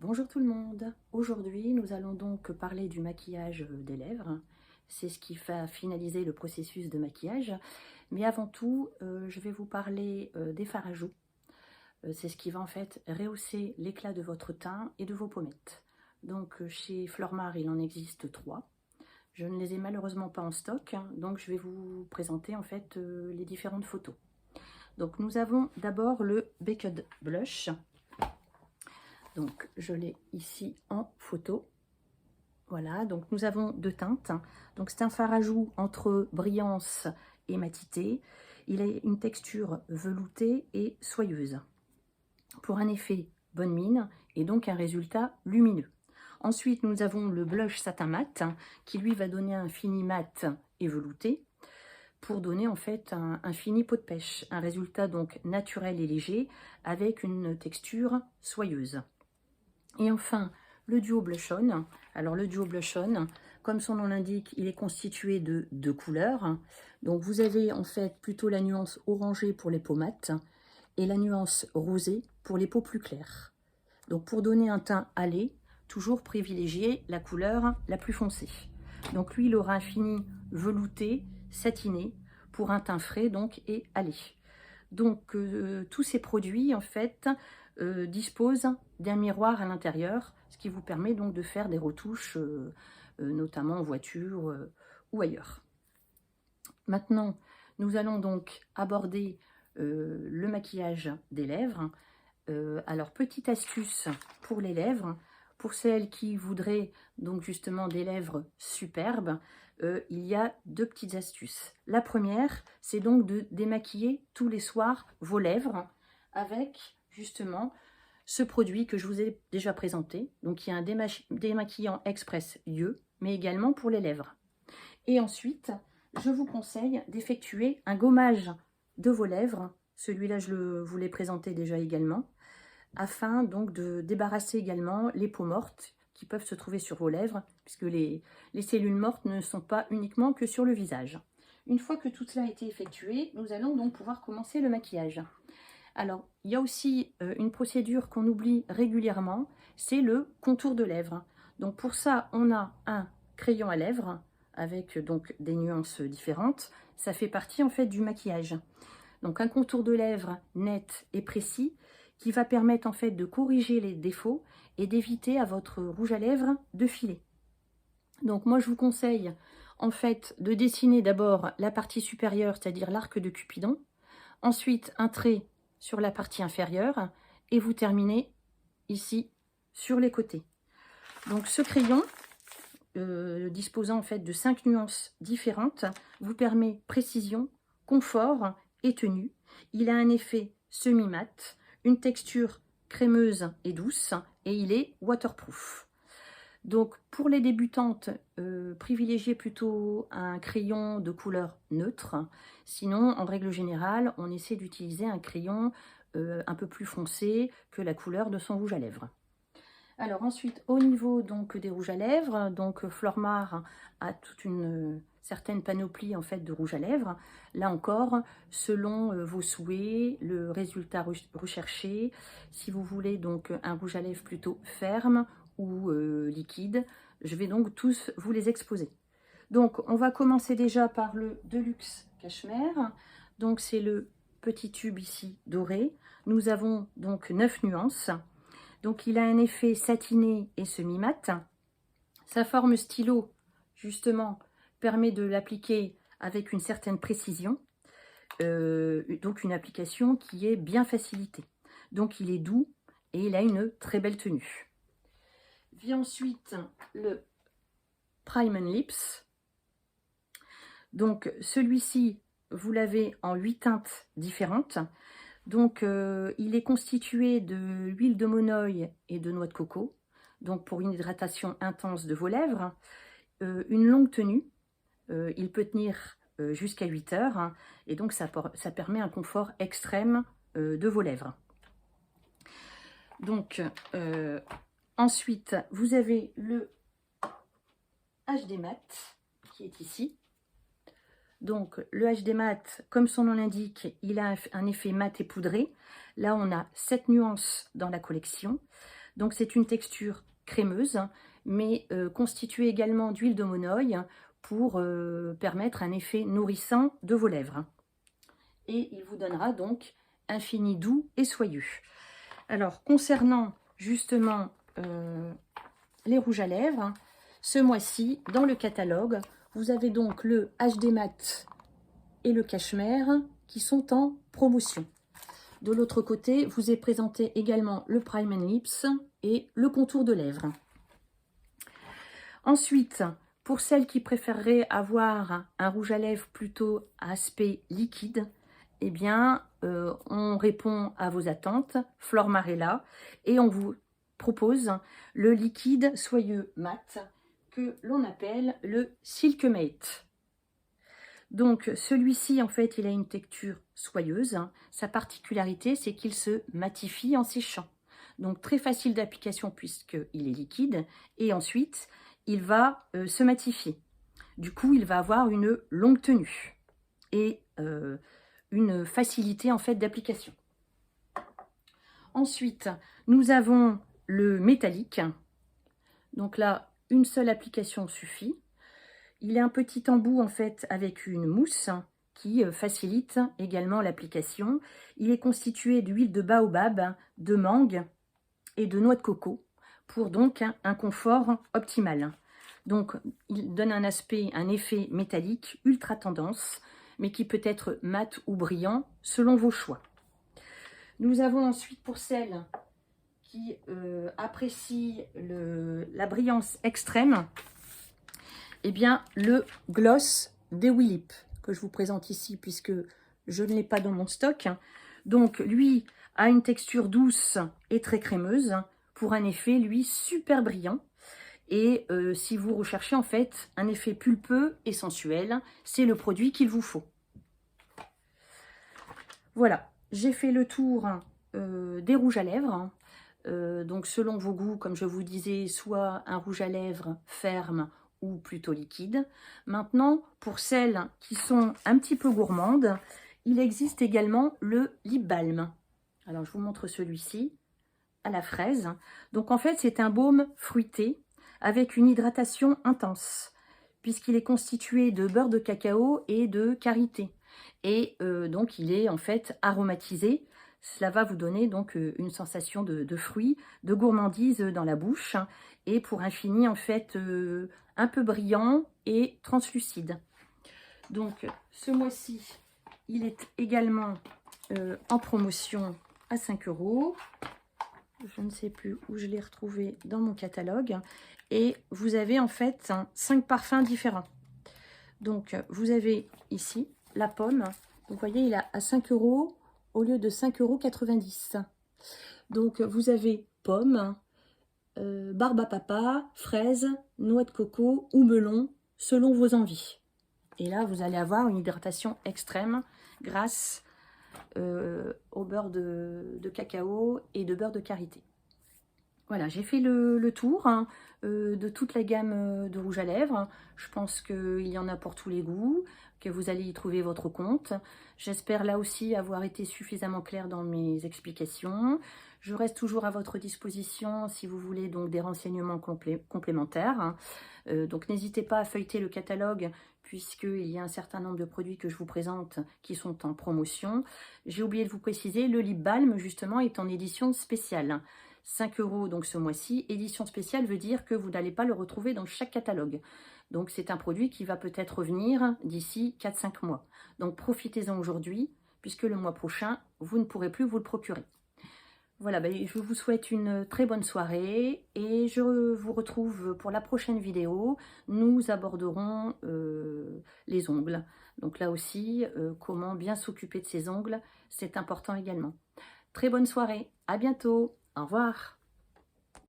Bonjour tout le monde. Aujourd'hui, nous allons donc parler du maquillage des lèvres. C'est ce qui va finaliser le processus de maquillage. Mais avant tout, je vais vous parler des fards à joues. C'est ce qui va en fait rehausser l'éclat de votre teint et de vos pommettes. Donc chez Flormar, il en existe 3. Je ne les ai malheureusement pas en stock, donc je vais vous présenter en fait les différentes photos. Donc nous avons d'abord le Baked Blush. Donc, je l'ai ici en photo. Voilà, donc nous avons 2 teintes. Donc, c'est un fard à joues entre brillance et matité. Il a une texture veloutée et soyeuse. Pour un effet bonne mine et donc un résultat lumineux. Ensuite, nous avons le blush satin mat qui lui va donner un fini mat et velouté pour donner en fait un fini peau de pêche. Un résultat donc naturel et léger avec une texture soyeuse. Et enfin, le duo blush on. Alors, le duo blush on, comme son nom l'indique, il est constitué de 2 couleurs. Donc, vous avez en fait plutôt la nuance orangée pour les peaux mates et la nuance rosée pour les peaux plus claires. Donc, pour donner un teint hâlé, toujours privilégier la couleur la plus foncée. Donc, lui, il aura un fini velouté, satiné, pour un teint frais donc et hâlé. Donc, tous ces produits, en fait, disposent d'un miroir à l'intérieur, ce qui vous permet donc de faire des retouches, notamment en voiture ou ailleurs. Maintenant, nous allons donc aborder le maquillage des lèvres. Alors, petite astuce pour les lèvres, pour celles qui voudraient donc justement des lèvres superbes, il y a 2 petites astuces. La première, c'est donc de démaquiller tous les soirs vos lèvres avec justement ce produit que je vous ai déjà présenté. Donc, il y a un démaquillant express yeux, mais également pour les lèvres. Et ensuite, je vous conseille d'effectuer un gommage de vos lèvres. Celui-là, je vous l'ai présenté déjà également, afin donc de débarrasser également les peaux mortes qui peuvent se trouver sur vos lèvres, puisque les cellules mortes ne sont pas uniquement que sur le visage. Une fois que tout cela a été effectué, nous allons donc pouvoir commencer le maquillage. Alors, il y a aussi une procédure qu'on oublie régulièrement, c'est le contour de lèvres. Donc pour ça, on a un crayon à lèvres avec donc des nuances différentes. Ça fait partie en fait du maquillage. Donc un contour de lèvres net et précis qui va permettre en fait de corriger les défauts et d'éviter à votre rouge à lèvres de filer. Donc moi je vous conseille en fait de dessiner d'abord la partie supérieure, c'est-à-dire l'arc de Cupidon, ensuite un trait sur la partie inférieure et vous terminez ici sur les côtés. Donc ce crayon, disposant en fait de 5 nuances différentes, vous permet précision, confort et tenue. Il a un effet semi-mat, une texture crémeuse et douce et il est waterproof. Donc pour les débutantes, privilégiez plutôt un crayon de couleur neutre. Sinon, en règle générale, on essaie d'utiliser un crayon un peu plus foncé que la couleur de son rouge à lèvres. Alors ensuite, au niveau donc des rouges à lèvres, donc Flormar a toute une certaine panoplie en fait de rouge à lèvres. Là encore, selon vos souhaits, le résultat recherché, si vous voulez donc un rouge à lèvres plutôt ferme ou liquide, je vais donc tous vous les exposer. Donc on va commencer déjà par le Deluxe Cashmere. Donc c'est le petit tube ici doré. Nous avons donc 9 nuances. Donc il a un effet satiné et semi-mat. Sa forme stylo, justement, permet de l'appliquer avec une certaine précision. Donc une application qui est bien facilitée. Donc il est doux et il a une très belle tenue. Vient ensuite le Prime Lips. Donc celui-ci, vous l'avez en 8 teintes différentes. Donc, il est constitué de l'huile de monoï et de noix de coco, donc pour une hydratation intense de vos lèvres. Une longue tenue, il peut tenir jusqu'à 8 heures, hein, et donc ça permet un confort extrême de vos lèvres. Donc, ensuite, vous avez le HD Mat qui est ici. Donc, le HD Mat, comme son nom l'indique, il a un effet mat et poudré. Là, on a 7 nuances dans la collection. Donc c'est une texture crémeuse, mais constituée également d'huile de monoï pour permettre un effet nourrissant de vos lèvres. Et il vous donnera donc un fini doux et soyeux. Alors, concernant justement les rouges à lèvres, ce mois-ci, dans le catalogue, vous avez donc le HD Mat et le Cashmere qui sont en promotion. De l'autre côté, vous est présenté également le Prime and Lips et le contour de lèvres. Ensuite, pour celles qui préféreraient avoir un rouge à lèvres plutôt à aspect liquide, eh bien, on répond à vos attentes, Flor Marella, et on vous propose le liquide soyeux mat que l'on appelle le Silk Mate. Donc, celui-ci, en fait, il a une texture soyeuse. Sa particularité, c'est qu'il se matifie en séchant. Donc, très facile d'application puisqu'il est liquide. Et ensuite, il va se matifier. Du coup, il va avoir une longue tenue et une facilité, en fait, d'application. Ensuite, nous avons le métallique. Donc là, une seule application suffit. Il est un petit embout en fait avec une mousse qui facilite également l'application. Il est constitué d'huile de baobab, de mangue et de noix de coco pour donc un confort optimal. Donc il donne un aspect, un effet métallique ultra tendance, mais qui peut être mat ou brillant selon vos choix. Nous avons ensuite pour celles qui apprécient la brillance extrême, eh bien, le gloss Dewy Lip que je vous présente ici puisque je ne l'ai pas dans mon stock. Donc, lui a une texture douce et très crémeuse pour un effet, lui, super brillant. Et si vous recherchez en fait un effet pulpeux et sensuel, c'est le produit qu'il vous faut. Voilà, j'ai fait le tour des rouges à lèvres. Donc, selon vos goûts, comme je vous disais, soit un rouge à lèvres ferme ou plutôt liquide. Maintenant, pour celles qui sont un petit peu gourmandes, il existe également le lip balm. Alors, je vous montre celui-ci à la fraise. Donc, en fait, c'est un baume fruité avec une hydratation intense, puisqu'il est constitué de beurre de cacao et de karité. Et donc, il est en fait aromatisé. Cela va vous donner donc une sensation de fruits, de gourmandise dans la bouche et pour un fini en fait un peu brillant et translucide. Donc ce mois-ci, il est également en promotion à 5 €. Je ne sais plus où je l'ai retrouvé dans mon catalogue. Et vous avez en fait 5 parfums différents. Donc vous avez ici la pomme. Donc vous voyez, il est à 5 € au lieu de 5,90 €. Donc vous avez pomme, barbe à papa, fraise, noix de coco ou melon, selon vos envies. Et là, vous allez avoir une hydratation extrême grâce au beurre de cacao et de beurre de karité. Voilà, j'ai fait le tour de toute la gamme de rouge à lèvres. Je pense qu'il y en a pour tous les goûts, que vous allez y trouver votre compte. J'espère là aussi avoir été suffisamment claire dans mes explications. Je reste toujours à votre disposition si vous voulez donc des renseignements complémentaires. Donc n'hésitez pas à feuilleter le catalogue puisqu'il y a un certain nombre de produits que je vous présente qui sont en promotion. J'ai oublié de vous préciser, le lip balm justement est en édition spéciale. 5 € donc ce mois-ci. Édition spéciale veut dire que vous n'allez pas le retrouver dans chaque catalogue. Donc c'est un produit qui va peut-être revenir d'ici 4-5 mois. Donc profitez-en aujourd'hui, puisque le mois prochain, vous ne pourrez plus vous le procurer. Voilà, je vous souhaite une très bonne soirée et je vous retrouve pour la prochaine vidéo. Nous aborderons les ongles. Donc là aussi, comment bien s'occuper de ses ongles, c'est important également. Très bonne soirée, à bientôt, au revoir.